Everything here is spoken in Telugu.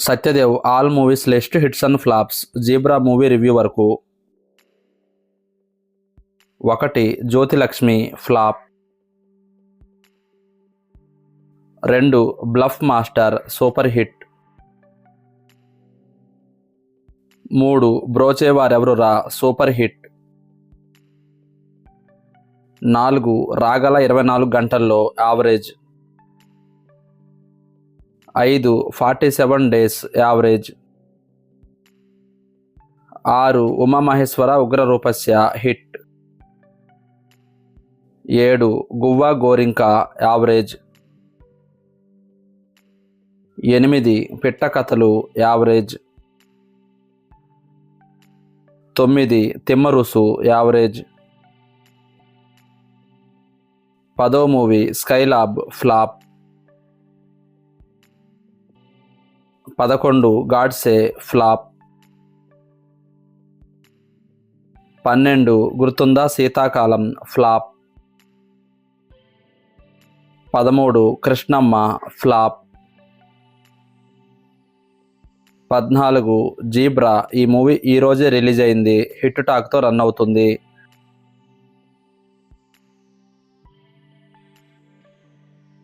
Satyadev all movies list hits and flops zebra movie review వరకు. 1. Jyothilakshmi flop. 2. Bluff master super hit. 3. Brochevarevarura super hit. 4. రాగల 24 గంటల్లో average. 5. 47 days average. 6. Umamaheswara Ugraroopasya hit. 7. Guvva Gorinka average. 8. Pitta Kathalu average. 9. Thimmarusu average. 10వ movie Skylab flop. 11. Godse flop. 12. Gurthunda Seethakalam flop. 13. Krishnamma flop. 14. Zebra ఈ మూవీ ఈరోజే రిలీజ్ అయింది, హిట్ టాక్తో రన్ అవుతుంది.